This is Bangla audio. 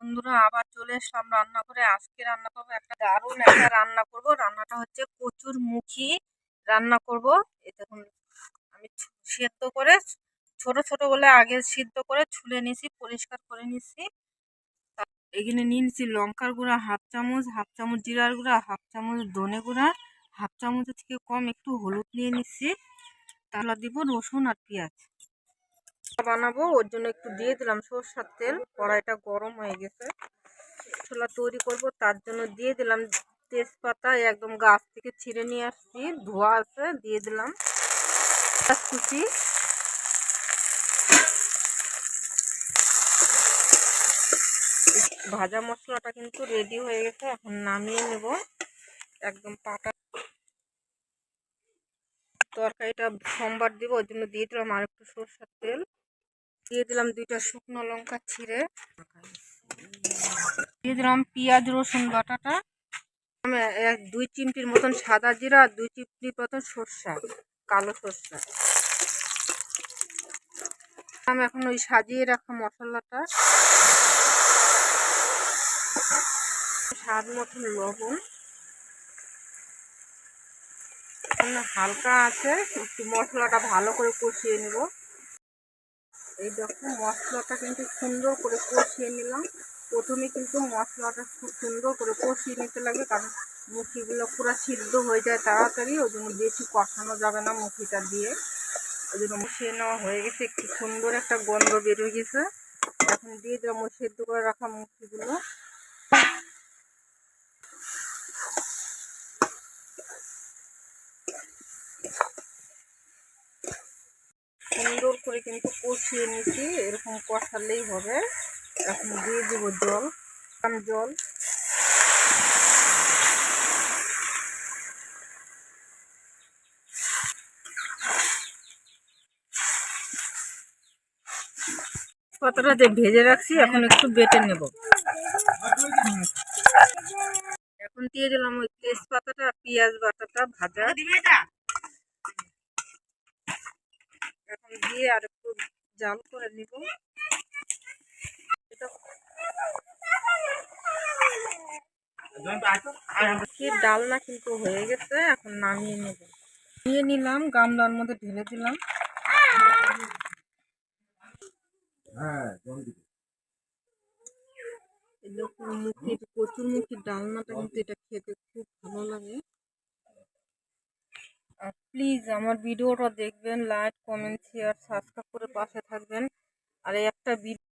বন্ধুরা আবার চলে এসলাম রান্না করে। আজকে রান্না করবো একটা দারুণ একটা রান্না করব। রান্নাটা হচ্ছে কচুর মুখী রান্না করব। এই দেখুন আমি সেদ্ধ করে ছোট ছোট বলে আগে সিদ্ধ করে ছুলে নিয়েছি, পরিষ্কার করে নিয়েছি। এখানে নিয়ে নিচ্ছি লঙ্কার গুঁড়া হাফ চামচ জিরার গুঁড়া, হাফ চামচ ধনে গুঁড়া, হাফ চামচের থেকে কম একটু হলুদ নিয়ে নিচ্ছি। তাহলে দিব রসুন আর পেঁয়াজ বানাবো। ওর জন্য একটু দিয়ে দিলাম সরষের তেল। কড়াইটা গরম হয়ে গেছে, ছোলা তৈরি করব তার জন্য দিয়ে দিলাম তেজপাতা, একদম গাছ থেকে ছিঁড়ে নিয়ে আসছি, ধোয়া আছে। দিয়ে দিলাম কুচি, ভাজা মশলাটা কিন্তু রেডি হয়ে গেছে, এখন নামিয়ে নেব। একদম পাটা তরকারিটা সোমবার দিব, ওই জন্য দিয়ে দিলাম আর একটু সরষের তেল। দিয়ে দিলাম 2টা শুকনো লঙ্কা ছিঁড়ে, দিয়ে দিলাম পেঁয়াজ রসুন বাটাটা, 2 চিমটির মতন সাদা জিরা আর 2 চিমটির মতন সরষা, কালো সরষা। আমি এখন ওই সাজিয়ে রাখা মশলাটা, স্বাদ মতন লবণ, হালকা আছে একটু মশলাটা ভালো করে কষিয়ে নেব। এই দেখো মশলাটা কিন্তু সুন্দর করে কষিয়ে নিলাম। প্রথমে কিন্তু মশলাটা খুব সুন্দর করে কষিয়ে নিতে লাগবে, কারণ মুখিগুলো পুরো সিদ্ধ হয়ে যায় তাড়াতাড়ি, ওই জন্য বেশি কষানো যাবে না মুখিটা দিয়ে। ওই জন্য মুখিয়ে নেওয়া হয়ে গেছে, একটু সুন্দর একটা গন্ধ বেরোয় গেছে। এখন দিয়ে দিলাম ওই সেদ্ধ করে রাখা মুখিগুলো। সুন্দর করে কিন্তু কষিয়ে নিচ্ছি, এরকম কষালেই হবে। এখন দিয়ে দেব জল, জল। পাতাটা যে ভেজে রাখছি এখন একটু বেটে নেব। এখন দিয়ে দিলাম ওই তেজপাতাটা, পেঁয়াজ বাটাটা ভাজা, এখন দিয়ে আর একটু জাল করে নিব। ডালনা কিন্তু হয়ে গেছে, এখন নামিয়ে নেব। নিয়ে নিলাম, গামলার মধ্যে ঢেলে দিলাম। কচুর মুখির ডালনাটা কিন্তু এটা খেতে খুব ভালো লাগে। আর প্লিজ আমার ভিডিওটা দেখবেন, লাইক কমেন্ট শেয়ার সাবস্ক্রাইব করে পাশে থাকবেন। আর একটা